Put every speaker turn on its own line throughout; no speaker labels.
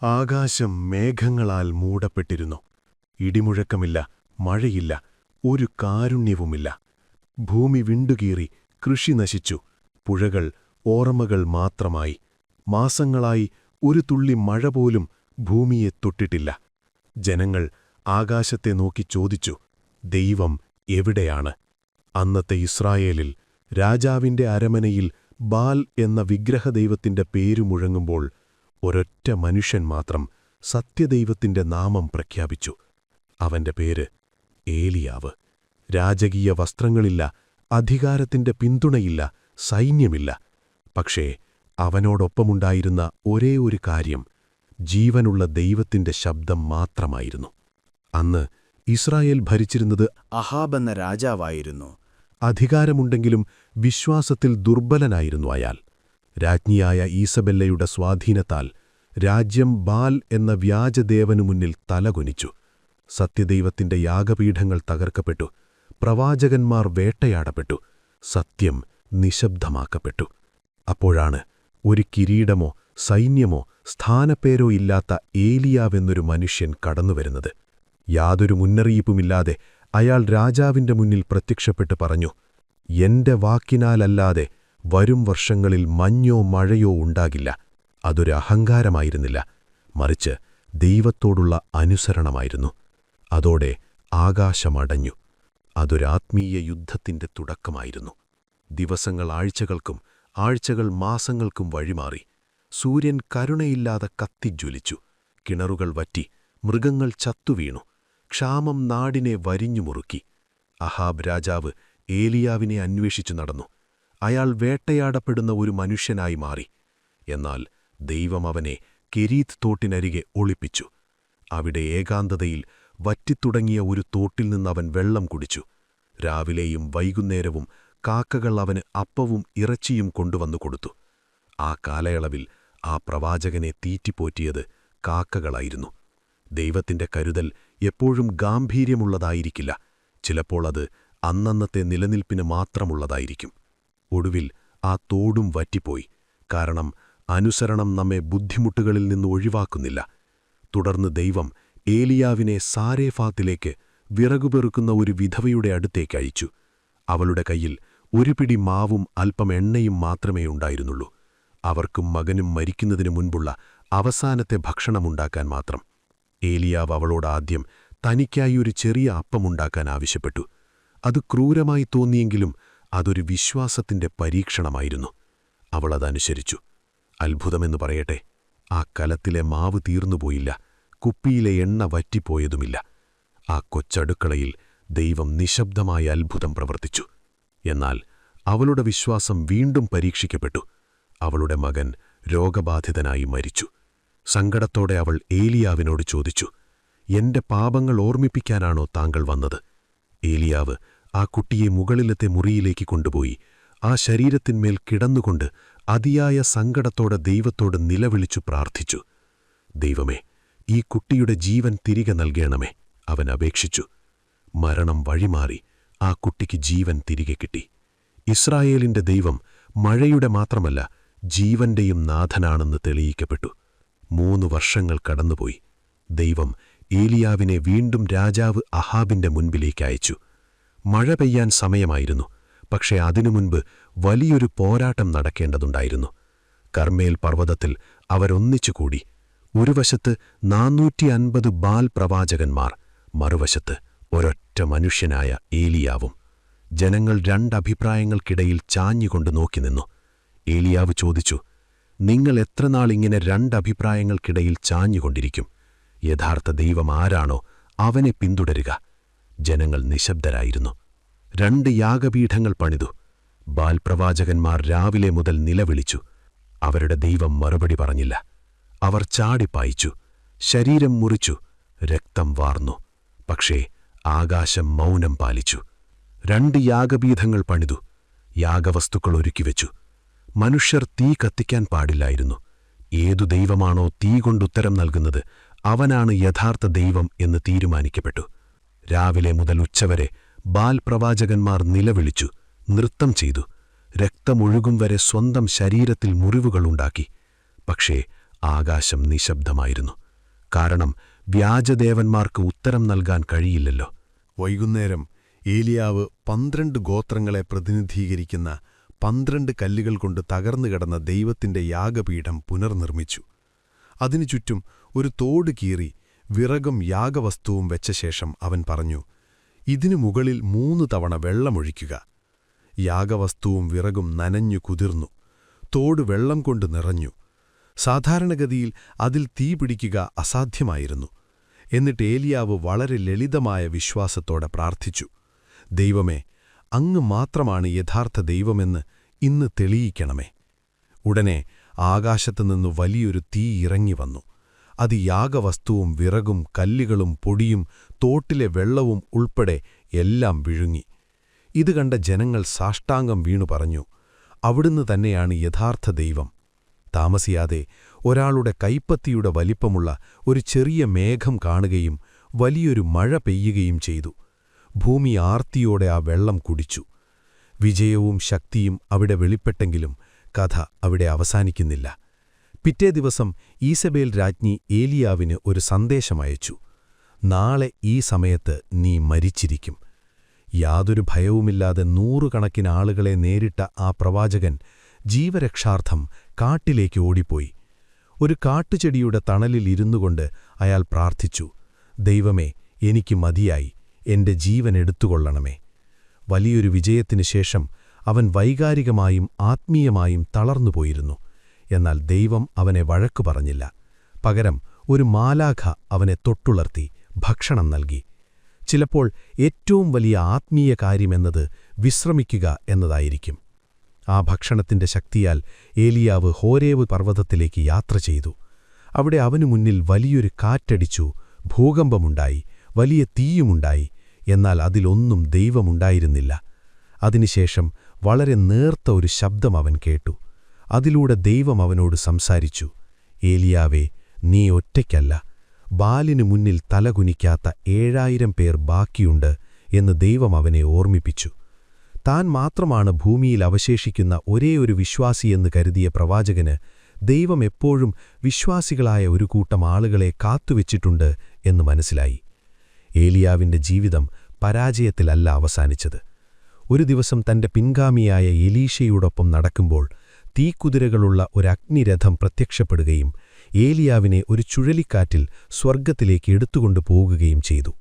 ആകാശം മേഘങ്ങളാൽ മൂടപ്പെട്ടിരുന്നു. ഇടിമുഴക്കമില്ല, മഴയില്ല, ഒരു കാരുണ്യവുമില്ല. ഭൂമി വിണ്ടുകീറി, കൃഷി നശിച്ചു. പുഴകൾ ഓർമ്മകൾ മാത്രമായി. മാസങ്ങളായി ഒരു തുള്ളി മഴ പോലും ഭൂമിയെ തൊട്ടിട്ടില്ല. ജനങ്ങൾ ആകാശത്തെ നോക്കി ചോദിച്ചു, ദൈവം എവിടെയാണ്? അന്നത്തെ ഇസ്രായേലിൽ രാജാവിന്റെ അരമനയിൽ ബാൽ എന്ന വിഗ്രഹദൈവത്തിന്റെ പേരു മുഴങ്ങുമ്പോൾ ഒരൊറ്റ മനുഷ്യൻ മാത്രം സത്യദൈവത്തിന്റെ നാമം പ്രഖ്യാപിച്ചു. അവന്റെ പേര് ഏലിയാവ്. രാജകീയ വസ്ത്രങ്ങളില്ല, അധികാരത്തിന്റെ പിന്തുണയില്ല, സൈന്യമില്ല. പക്ഷേ അവനോടൊപ്പമുണ്ടായിരുന്ന ഒരേ ഒരു കാര്യം ജീവനുള്ള ദൈവത്തിന്റെ ശബ്ദം മാത്രമായിരുന്നു. അന്ന് ഇസ്രായേൽ ഭരിച്ചിരുന്നത്
അഹാബ് എന്ന രാജാവായിരുന്നു.
അധികാരമുണ്ടെങ്കിലും വിശ്വാസത്തിൽ ദുർബലനായിരുന്നു അയാൾ. രാജ്ഞിയായ ഈസബെല്ലയുടെ സ്വാധീനത്താൽ രാജ്യം ബാൽ എന്ന വ്യാജദേവനു മുന്നിൽ തലകുനിച്ചു. സത്യദൈവത്തിന്റെ യാഗപീഠങ്ങൾ തകർക്കപ്പെട്ടു. പ്രവാചകന്മാർ വേട്ടയാടപ്പെട്ടു. സത്യം നിശബ്ദമാക്കപ്പെട്ടു. അപ്പോഴാണ് ഒരു കിരീടമോ സൈന്യമോ സ്ഥാനപ്പേരോ ഇല്ലാത്ത ഏലിയാവെന്നൊരു മനുഷ്യൻ കടന്നുവരുന്നത്. യാതൊരു മുന്നറിയിപ്പുമില്ലാതെ അയാൾ രാജാവിന്റെ മുന്നിൽ പ്രത്യക്ഷപ്പെട്ട് പറഞ്ഞു, എന്റെ വാക്കിനാലല്ലാതെ വരും വർഷങ്ങളിൽ മഞ്ഞോ മഴയോ ഉണ്ടാകില്ല. അതൊരു അഹങ്കാരമായിരുന്നില്ല, മറിച്ച് ദൈവത്തോടുള്ള അനുസരണമായിരുന്നു. അതോടെ ആകാശമടഞ്ഞു. അതൊരാത്മീയ യുദ്ധത്തിന്റെ തുടക്കമായിരുന്നു. ദിവസങ്ങൾ ആഴ്ചകൾക്കും ആഴ്ചകൾ മാസങ്ങൾക്കും വഴിമാറി. സൂര്യൻ കരുണയില്ലാതെ കത്തിജ്വലിച്ചു. കിണറുകൾ വറ്റി, മൃഗങ്ങൾ ചത്തുവീണു. ക്ഷാമം നാടിനെ വരിഞ്ഞുമുറുക്കി. അഹാബ് രാജാവ് ഏലിയാവിനെ അന്വേഷിച്ചു നടന്നു. അയാൾ വേട്ടയാടപ്പെടുന്ന ഒരു മനുഷ്യനായി മാറി. എന്നാൽ ദൈവം അവനെ കെരീത്ത് തോട്ടിനരികെ ഒളിപ്പിച്ചു. അവിടെ ഏകാന്തതയിൽ വറ്റിത്തുടങ്ങിയ ഒരു തോട്ടിൽ നിന്നവൻ വെള്ളം കുടിച്ചു. രാവിലെയും വൈകുന്നേരവും കാക്കകൾ അവന് അപ്പവും ഇറച്ചിയും കൊണ്ടുവന്നു കൊടുത്തു. ആ കാലയളവിൽ ആ പ്രവാചകനെ തീറ്റിപ്പോറ്റിയത് കാക്കകളായിരുന്നു. ദൈവത്തിന്റെ കരുതൽ എപ്പോഴും ഗാംഭീര്യമുള്ളതായിരിക്കില്ല. ചിലപ്പോൾ അത് അന്നന്നത്തെ നിലനിൽപ്പിന് മാത്രമുള്ളതായിരിക്കും. ഒടുവിൽ ആ തോടും വറ്റിപ്പോയി. കാരണം അനുസരണം നമ്മെ ബുദ്ധിമുട്ടുകളിൽ നിന്ന് ഒഴിവാക്കുന്നില്ല. തുടർന്ന് ദൈവം ഏലിയാവിനെ സാരേഫാത്തിലേക്ക് വിറകുപെറുക്കുന്ന ഒരു വിധവയുടെ അടുത്തേക്ക് അയച്ചു. അവളുടെ കയ്യിൽ ഒരു പിടി മാവും അല്പം എണ്ണയും മാത്രമേ ഉണ്ടായിരുന്നുള്ളൂ. അവർക്കും മകനും മരിക്കുന്നതിനു മുൻപുള്ള അവസാനത്തെ ഭക്ഷണമുണ്ടാക്കാൻ മാത്രം. ഏലിയാവ് അവളോട് ആദ്യം തനിക്കായി ഒരു ചെറിയ അപ്പമുണ്ടാക്കാൻ ആവശ്യപ്പെട്ടു. അത് ക്രൂരമായി തോന്നിയെങ്കിലും അതൊരു വിശ്വാസത്തിന്റെ പരീക്ഷണമായിരുന്നു. അവളതനുസരിച്ചു. അത്ഭുതമെന്ന് പറയട്ടെ, ആ കലത്തിലെ മാവ് തീർന്നുപോയില്ല, കുപ്പിയിലെ എണ്ണ വറ്റിപ്പോയതുമില്ല. ആ കൊച്ചടുക്കളയിൽ ദൈവം നിശബ്ദമായ അത്ഭുതം പ്രവർത്തിച്ചു. എന്നാൽ അവളുടെ വിശ്വാസം വീണ്ടും പരീക്ഷിക്കപ്പെട്ടു. അവളുടെ മകൻ രോഗബാധിതനായി മരിച്ചു. സങ്കടത്തോടെ അവൾ ഏലിയാവിനോട് ചോദിച്ചു, എന്റെ പാപങ്ങൾ ഓർമ്മിപ്പിക്കാനാണോ താങ്കൾ വന്നത്? ഏലിയാവ് ആ കുട്ടിയെ മുകളിലത്തെ മുറിയിലേക്ക് കൊണ്ടുപോയി ആ ശരീരത്തിന്മേൽ കിടന്നുകൊണ്ട് അതിയായ സങ്കടത്തോടെ ദൈവത്തോട് നിലവിളിച്ചു പ്രാർത്ഥിച്ചു. ദൈവമേ, ഈ കുട്ടിയുടെ ജീവൻ തിരികെ നൽകണമേ, അവൻ അപേക്ഷിച്ചു. മരണം വഴിമാറി ആ കുട്ടിക്ക് ജീവൻ തിരികെ കിട്ടി. ഇസ്രായേലിന്റെ ദൈവം മഴയുടെ മാത്രമല്ല, ജീവന്റെയും നാഥനാണെന്ന് തെളിയിക്കപ്പെട്ടു. 3 വർഷങ്ങൾ കടന്നുപോയി. ദൈവം ഏലിയാവിനെ വീണ്ടും രാജാവ് അഹാബിന്റെ മുൻപിലേക്ക് അയച്ചു. മഴ പെയ്യാൻ സമയമായിരുന്നു. പക്ഷേ അതിനു മുൻപ് വലിയൊരു പോരാട്ടം നടക്കേണ്ടതുണ്ടായിരുന്നു. കർമ്മേൽ പർവ്വതത്തിൽ അവരൊന്നിച്ചുകൂടി. ഒരു വശത്ത് 450 ബാൽ പ്രവാചകന്മാർ, മറുവശത്ത് ഒരൊറ്റ മനുഷ്യനായ ഏലിയാവും. ജനങ്ങൾ 2 അഭിപ്രായങ്ങൾക്കിടയിൽ ചാഞ്ഞുകൊണ്ട് നോക്കി നിന്നു. ഏലിയാവ് ചോദിച്ചു, നിങ്ങൾ എത്രനാൾ ഇങ്ങനെ 2 അഭിപ്രായങ്ങൾക്കിടയിൽ ചാഞ്ഞുകൊണ്ടിരിക്കും? യഥാർത്ഥ ദൈവം ആരാണോ അവനെ പിന്തുടരുക. ജനങ്ങൾ നിശബ്ദരായിരുന്നു. 2 യാഗപീഠങ്ങൾ പണിതു. ബാൽ പ്രവാചകന്മാർ രാവിലെ മുതൽ നിലവിളിച്ചു. അവരുടെ ദൈവം മറുപടി പറഞ്ഞില്ല. അവർ ചാടിപ്പായിച്ചു, ശരീരം മുറിച്ചു, രക്തം വാർന്നു. പക്ഷേ ആകാശം മൗനം പാലിച്ചു. 2 യാഗപീഠങ്ങൾ പണിതു. യാഗവസ്തുക്കൾ ഒരുക്കിവെച്ചു. മനുഷ്യർ തീ കത്തിക്കാൻ പാടില്ലായിരുന്നു. ഏതു ദൈവമാണോ തീ കൊണ്ടുത്തരം നൽകുന്നത് അവനാണ് യഥാർത്ഥ ദൈവം എന്ന് തീരുമാനിക്കപ്പെട്ടു. രാവിലെ മുതൽ ഉച്ചവരെ ബാൽ പ്രവാചകന്മാർ നിലവിളിച്ചു, നൃത്തം ചെയ്തു. രക്തമൊഴുകും വരെ സ്വന്തം ശരീരത്തിൽ മുറിവുകളുണ്ടാക്കി. പക്ഷേ ആകാശം നിശബ്ദമായിരുന്നു. കാരണം വ്യാജദേവന്മാർക്ക് ഉത്തരം നൽകാൻ കഴിയില്ലല്ലോ. വൈകുന്നേരം ഏലിയാവ് 12 ഗോത്രങ്ങളെ പ്രതിനിധീകരിക്കുന്ന 12 കല്ലുകൾ കൊണ്ട് തകർന്നുകിടന്ന ദൈവത്തിന്റെ യാഗപീഠം പുനർനിർമ്മിച്ചു. അതിനു ചുറ്റും ഒരു തോട് കീറി വിറകും യാഗവസ്തുവും വെച്ചശേഷം അവൻ പറഞ്ഞു, ഇതിനു മുകളിൽ 3 തവണ വെള്ളമൊഴിക്കുക. യാഗവസ്തുവും വിറകും നനഞ്ഞു കുതിർന്നു. തോട് വെള്ളം കൊണ്ട് നിറഞ്ഞു. സാധാരണഗതിയിൽ അതിൽ തീ പിടിക്കുക അസാധ്യമായിരുന്നു. എന്നിട്ട് ഏലിയാവ് വളരെ ലളിതമായ വിശ്വാസത്തോടെ പ്രാർത്ഥിച്ചു, ദൈവമേ, അങ്ങ് മാത്രമാണ് യഥാർത്ഥ ദൈവമെന്ന് ഇന്ന് തെളിയിക്കണമേ. ഉടനെ ആകാശത്തുനിന്നു വലിയൊരു തീ ഇറങ്ങിവന്നു. അത് യാഗവസ്തുവും വിറകും കല്ലുകളും പൊടിയും തോട്ടിലെ വെള്ളവും ഉൾപ്പെടെ എല്ലാം വിഴുങ്ങി. ഇത് കണ്ട ജനങ്ങൾ സാഷ്ടാംഗം വീണു പറഞ്ഞു, അവിടുന്ന് തന്നെയാണ് യഥാർത്ഥ ദൈവം. താമസിയാതെ ഒരാളുടെ കൈപ്പത്തിയുടെ വലിപ്പമുള്ള ഒരു ചെറിയ മേഘം കാണുകയും വലിയൊരു മഴ പെയ്യുകയും ചെയ്തു. ഭൂമി ആർത്തിയോടെ ആ വെള്ളം കുടിച്ചു. വിജയവും ശക്തിയും അവിടെ വെളിപ്പെട്ടെങ്കിലും കഥ അവിടെ അവസാനിക്കുന്നില്ല. പിറ്റേ ദിവസം ഈസബേൽ രാജ്ഞി ഏലിയാവിന് ഒരു സന്ദേശമയച്ചു, നാളെ ഈ സമയത്ത് നീ മരിച്ചിരിക്കും. യാതൊരു ഭയവുമില്ലാതെ 100 കണക്കിന് ആളുകളെ നേരിട്ട ആ പ്രവാചകൻ ജീവരക്ഷാർത്ഥം കാട്ടിലേക്ക് ഓടിപ്പോയി. ഒരു കാട്ടുചെടിയുടെ തണലിൽ ഇരുന്നുകൊണ്ട് അയാൾ പ്രാർത്ഥിച്ചു, ദൈവമേ, എനിക്ക് മതിയായി, എന്റെ ജീവൻ എടുത്തുകൊള്ളണമേ. വലിയൊരു വിജയത്തിനു ശേഷം അവൻ വൈകാരികമായും ആത്മീയമായും തളർന്നുപോയിരുന്നു. എന്നാൽ ദൈവം അവനെ വഴക്കു പറഞ്ഞില്ല. പകരം ഒരു മാലാഖ അവനെ തൊട്ടുളർത്തി ഭക്ഷണം നൽകി. ചിലപ്പോൾ ഏറ്റവും വലിയ ആത്മീയ കാര്യമെന്നത് വിശ്രമിക്കുക എന്നതായിരിക്കും. ആ ഭക്ഷണത്തിന്റെ ശക്തിയാൽ ഏലിയാവ് ഹോരേവ് പർവ്വതത്തിലേക്ക് യാത്ര ചെയ്തു. അവിടെ അവനു മുന്നിൽ വലിയൊരു കാറ്റടിച്ചു, ഭൂകമ്പമുണ്ടായി, വലിയ തീയുമുണ്ടായി. എന്നാൽ അതിലൊന്നും ദൈവമുണ്ടായിരുന്നില്ല. അതിനുശേഷം വളരെ നേർത്ത ഒരു ശബ്ദം അവൻ കേട്ടു. അതിലൂടെ ദൈവം അവനോട് സംസാരിച്ചു, ഏലിയാവേ, നീ ഒറ്റയ്ക്കല്ല. ബാലിനു മുന്നിൽ തലകുനിക്കാത്ത 7000 പേർ ബാക്കിയുണ്ട് എന്ന് ദൈവം അവനെ ഓർമ്മിപ്പിച്ചു. താൻ മാത്രമാണ് ഭൂമിയിൽ അവശേഷിക്കുന്ന ഒരേയൊരു വിശ്വാസിയെന്ന് കരുതിയ പ്രവാചകന് ദൈവം എപ്പോഴും വിശ്വാസികളായ ഒരു കൂട്ടം ആളുകളെ കാത്തുവച്ചിട്ടുണ്ട് എന്ന് മനസ്സിലായി. ഏലിയാവിന്റെ ജീവിതം പരാജയത്തിലല്ല അവസാനിച്ചത്. ഒരു ദിവസം തന്റെ പിൻഗാമിയായ എലീശയോടൊപ്പം നടക്കുമ്പോൾ തീക്കുതിരകളുള്ള ഒരു അഗ്നിരഥം പ്രത്യക്ഷപ്പെടുകയും ഏലിയാവിനെ ഒരു ചുഴലിക്കാറ്റിൽ സ്വർഗ്ഗത്തിലേക്ക് എടുത്തുകൊണ്ടു പോകുകയും ചെയ്തു.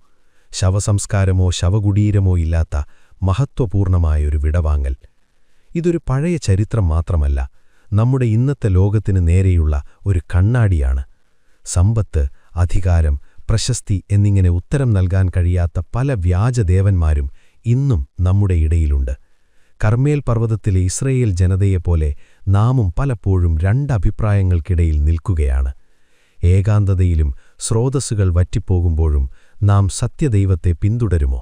ശവസംസ്കാരമോ ശവകുടീരമോ ഇല്ലാത്ത മഹത്വപൂർണമായൊരു വിടവാങ്ങൽ. ഇതൊരു പഴയ ചരിത്രം മാത്രമല്ല, നമ്മുടെ ഇന്നത്തെ ലോകത്തിനു നേരെയുള്ള ഒരു കണ്ണാടിയാണ്. സമ്പത്ത്, അധികാരം, പ്രശസ്തി എന്നിങ്ങനെ ഉത്തരം നൽകാൻ കഴിയാത്ത പല വ്യാജദേവന്മാരും ഇന്നും നമ്മുടെ ഇടയിലുണ്ട്. കർമ്മേൽ പർവ്വതത്തിലെ ഇസ്രയേൽ ജനതയെപ്പോലെ നാമും പലപ്പോഴും 2 അഭിപ്രായങ്ങൾക്കിടയിൽ നിൽക്കുകയാണ്. ഏകാന്തതയിലും സ്രോതസ്സുകൾ വറ്റിപ്പോകുമ്പോഴും നാം സത്യദൈവത്തെ പിന്തുടരുമോ?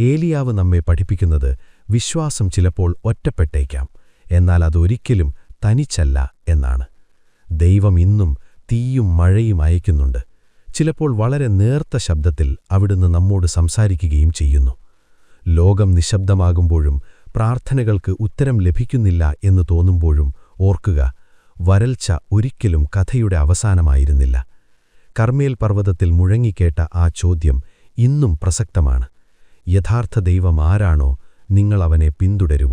ഏലിയാവ് നമ്മെ പഠിപ്പിക്കുന്നത് വിശ്വാസം ചിലപ്പോൾ ഒറ്റപ്പെട്ടേക്കാം, എന്നാൽ അതൊരിക്കലും തനിച്ചല്ല എന്നാണ്. ദൈവം ഇന്നും തീയും മഴയും അയക്കുന്നുണ്ട്. ചിലപ്പോൾ വളരെ നേർത്ത ശബ്ദത്തിൽ അവിടുന്ന് നമ്മോട് സംസാരിക്കുകയും ചെയ്യുന്നു. ലോകം നിശബ്ദമാകുമ്പോഴും പ്രാർത്ഥനകൾക്ക് ഉത്തരം ലഭിക്കുന്നില്ല എന്ന് തോന്നുമ്പോഴും ഓർക്കുക, വരൾച്ച ഒരിക്കലും കഥയുടെ അവസാനമായിരുന്നില്ല. കർമ്മേൽ പർവ്വതത്തിൽ മുഴങ്ങിക്കേട്ട ആ ചോദ്യം ഇന്നും പ്രസക്തമാണ്. യഥാർത്ഥ ദൈവം ആരാണോ, നിങ്ങൾ അവനെ പിന്തുടരുവോ?